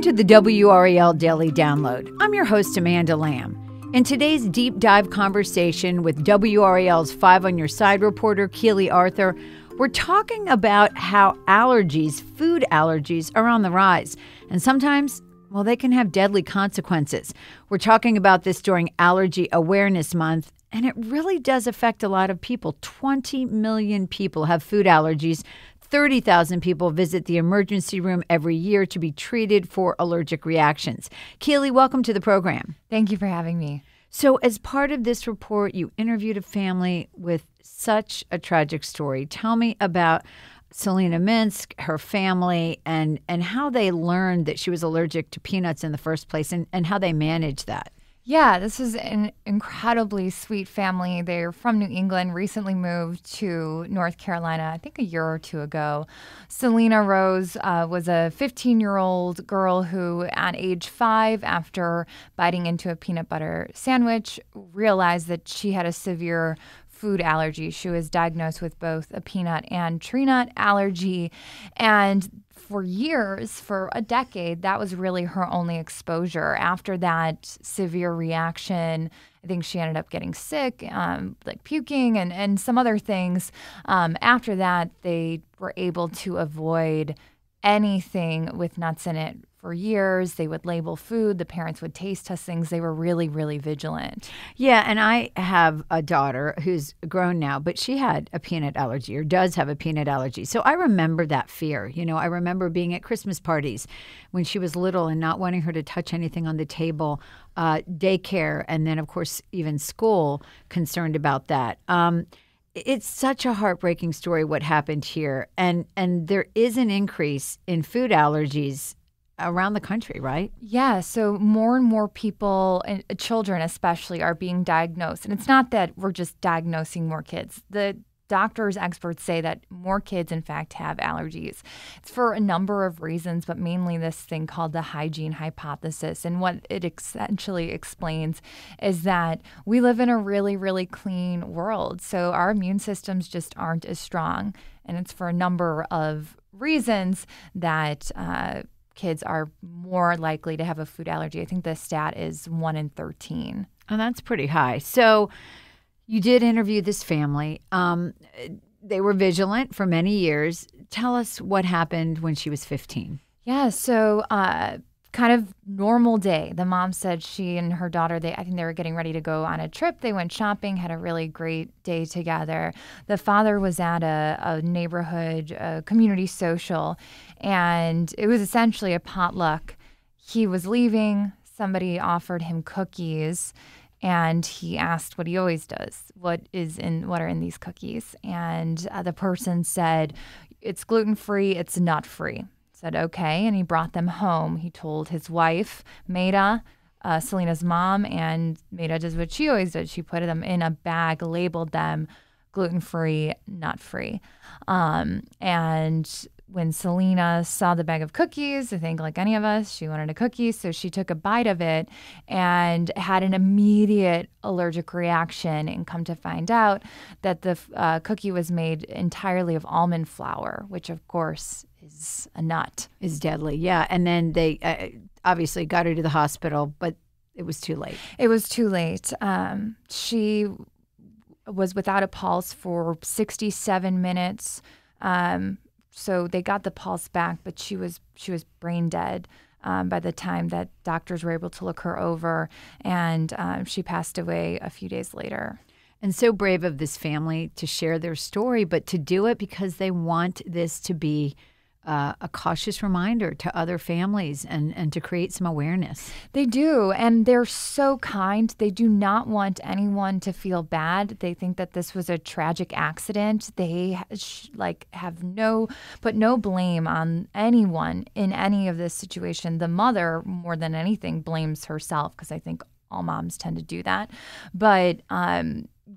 to the WRAL Daily Download. I'm your host, Amanda Lamb. In today's deep dive conversation with WRAL's 5 on Your Side reporter, Keely Arthur, we're talking about how allergies, food allergies, are on the rise. And sometimes, well, they can have deadly consequences. We're talking about this during Allergy Awareness Month, and it really does affect a lot of people. 20 million people have food allergies. 30,000 people visit the emergency room every year to be treated for allergic reactions. Keely, welcome to the program. Thank you for having me. So as part of this report, you interviewed a family with such a tragic story. Tell me about Selena Minsk, her family, and how they learned that she was allergic to peanuts in the first place and how they managed that. Yeah, this is an incredibly sweet family. They're from New England, recently moved to North Carolina, I think a year or two ago. Selena Rose was a 15-year-old girl who, at age 5, after biting into a peanut butter sandwich, realized that she had a severe food allergy. She was diagnosed with both a peanut and tree nut allergy. And for years, for a decade, that was really her only exposure. After that severe reaction, I think she ended up getting sick, like puking and some other things. After that, they were able to avoid anything with nuts in it for years. They would label food. The parents would taste test things. They were really, really vigilant. Yeah, and I have a daughter who's grown now, but she had a peanut allergy or does have a peanut allergy. So I remember that fear. You know, I remember being at Christmas parties when she was little and not wanting her to touch anything on the table, daycare, and then, of course, even school, concerned about that. It's such a heartbreaking story what happened here. And there is an increase in food allergies around the country, right? Yeah, so more and more people, and children especially, are being diagnosed. And it's not that we're just diagnosing more kids. The doctors, experts say that more kids, in fact, have allergies. It's for a number of reasons, but mainly this thing called the hygiene hypothesis. And what it essentially explains is that we live in a really, really clean world. So our immune systems just aren't as strong. And it's for a number of reasons that kids are more likely to have a food allergy. I think the stat is 1 in 13. And that's pretty high. So you did interview this family. They were vigilant for many years. Tell us what happened when she was 15. Yeah, so kind of normal day. The mom said she and her daughter, I think they were getting ready to go on a trip. They went shopping, had a really great day together. The father was at a neighborhood community social, and it was essentially a potluck. He was leaving. Somebody offered him cookies, and he asked what he always does, what are in these cookies? And the person said, it's gluten-free, it's nut-free. Said, okay, and he brought them home. He told his wife, Maida, Selena's mom, and Maida does what she always does. She put them in a bag, labeled them gluten-free, nut-free. And when Selena saw the bag of cookies, I think like any of us, she wanted a cookie, so she took a bite of it and had an immediate allergic reaction, and come to find out that the cookie was made entirely of almond flour, which of course is a nut. Is deadly, yeah. And then they obviously got her to the hospital, but it was too late. It was too late. She was without a pulse for 67 minutes. So they got the pulse back, but she was brain dead by the time that doctors were able to look her over, and she passed away a few days later. And so brave of this family to share their story, but to do it because they want this to be a cautious reminder to other families and to create some awareness. They do, and they're so kind. They do not want anyone to feel bad. They think that this was a tragic accident. They put no blame on anyone in any of this situation. The mother, more than anything, blames herself, because I think all moms tend to do that. But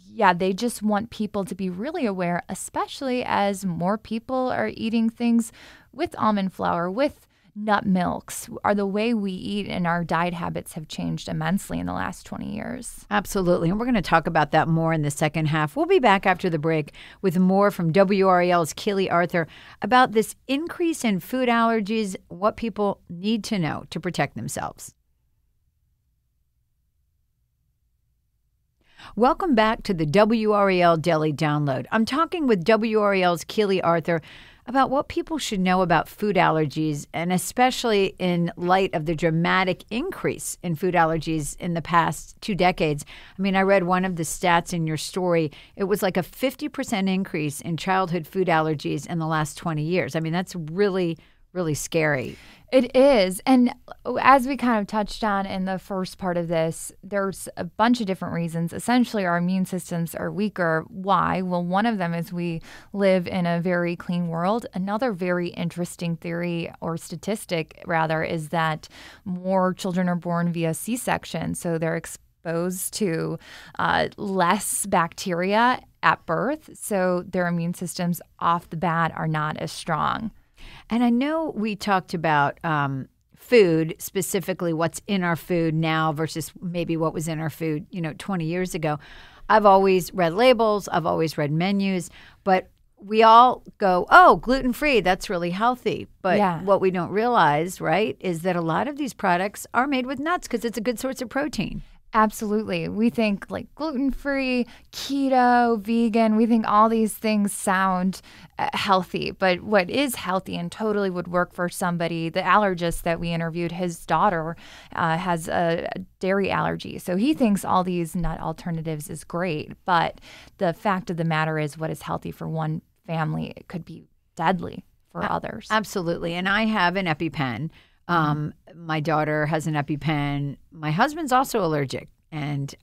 yeah, they just want people to be really aware, especially as more people are eating things with almond flour, with nut milks, are the way we eat and our diet habits have changed immensely in the last 20 years. Absolutely. And we're going to talk about that more in the second half. We'll be back after the break with more from WRAL's Keely Arthur about this increase in food allergies, what people need to know to protect themselves. Welcome back to the WRAL Daily Download. I'm talking with WRAL's Keely Arthur about what people should know about food allergies, and especially in light of the dramatic increase in food allergies in the past 2 decades. I mean, I read one of the stats in your story. It was like a 50% increase in childhood food allergies in the last 20 years. I mean, that's really, really scary. It is. And as we kind of touched on in the first part of this, there's a bunch of different reasons. Essentially, our immune systems are weaker. Why? Well, one of them is we live in a very clean world. Another very interesting theory, or statistic rather, is that more children are born via C-section. So they're exposed to less bacteria at birth. So their immune systems off the bat are not as strong. And I know we talked about food, specifically what's in our food now versus maybe what was in our food, 20 years ago. I've always read labels. I've always read menus. But we all go, oh, gluten-free, that's really healthy. But what we don't realize, right, is that a lot of these products are made with nuts because it's a good source of protein. Absolutely. We think like gluten-free, keto, vegan, we think all these things sound healthy. But what is healthy and totally would work for somebody, the allergist that we interviewed, his daughter has a dairy allergy. So he thinks all these nut alternatives is great. But the fact of the matter is what is healthy for one family, it could be deadly for others. Absolutely. And I have an EpiPen. My daughter has an EpiPen. My husband's also allergic, and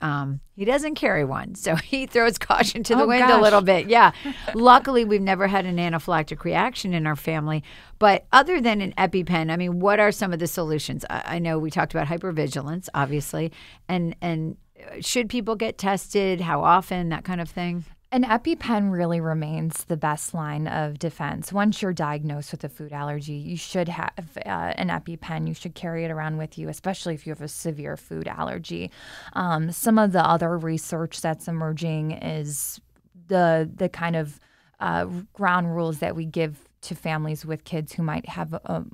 he doesn't carry one. So he throws caution to the wind a little bit. Yeah. Luckily, we've never had an anaphylactic reaction in our family. But other than an EpiPen, I mean, what are some of the solutions? I know we talked about hypervigilance, obviously. And should people get tested? How often? That kind of thing? An EpiPen really remains the best line of defense. Once you're diagnosed with a food allergy, you should have an EpiPen. You should carry it around with you, especially if you have a severe food allergy. Some of the other research that's emerging is the kind of ground rules that we give to families with kids who might have a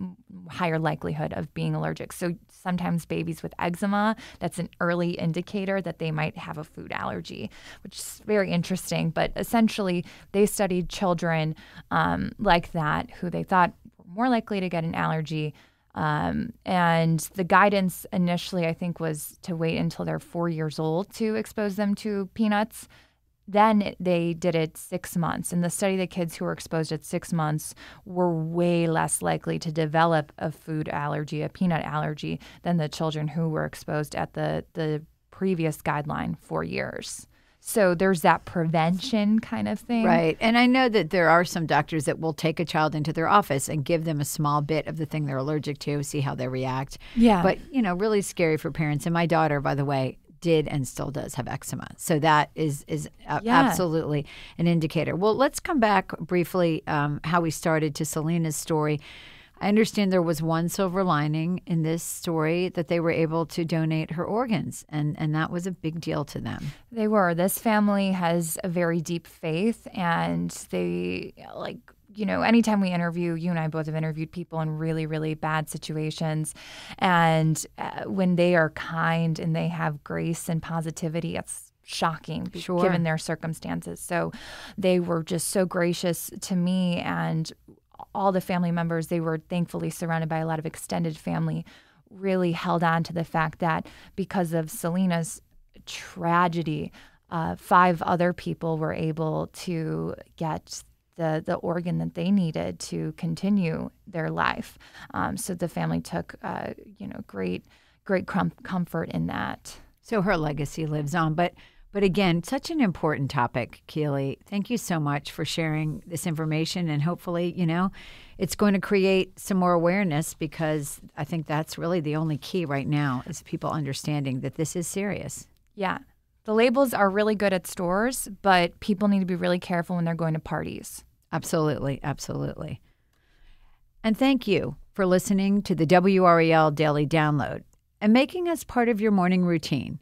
higher likelihood of being allergic. So sometimes babies with eczema, that's an early indicator that they might have a food allergy, which is very interesting. But essentially, they studied children like that who they thought were more likely to get an allergy. And the guidance initially, I think, was to wait until they're 4 years old to expose them to peanuts. Then they did it 6 months. In the study, the kids who were exposed at 6 months were way less likely to develop a food allergy, a peanut allergy, than the children who were exposed at the previous guideline, 4 years. So there's that prevention kind of thing. Right. And I know that there are some doctors that will take a child into their office and give them a small bit of the thing they're allergic to, see how they react. Yeah. But, really scary for parents. And my daughter, by the way, did and still does have eczema. So that is absolutely an indicator. Well, let's come back briefly how we started to Selena's story. I understand there was one silver lining in this story, that they were able to donate her organs, and that was a big deal to them. They were. This family has a very deep faith, and they anytime we interview, you and I both have interviewed people in really, really bad situations. And when they are kind and they have grace and positivity, it's shocking given their circumstances. So they were just so gracious to me and all the family members. They were thankfully surrounded by a lot of extended family, really held on to the fact that because of Selena's tragedy, 5 other people were able to get the organ that they needed to continue their life. So the family took, great comfort in that. So her legacy lives on. But again, such an important topic, Keely. Thank you so much for sharing this information. And hopefully, it's going to create some more awareness, because I think that's really the only key right now is people understanding that this is serious. Yeah. The labels are really good at stores, but people need to be really careful when they're going to parties. Absolutely, absolutely. And thank you for listening to the WRAL Daily Download and making us part of your morning routine.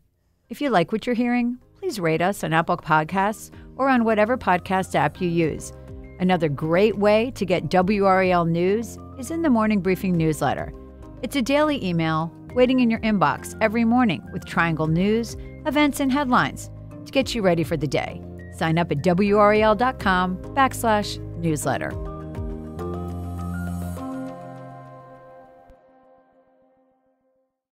If you like what you're hearing, please rate us on Apple Podcasts or on whatever podcast app you use. Another great way to get WRAL news is in the Morning Briefing newsletter. It's a daily email waiting in your inbox every morning with Triangle news, events, and headlines to get you ready for the day. Sign up at WRAL.com/newsletter.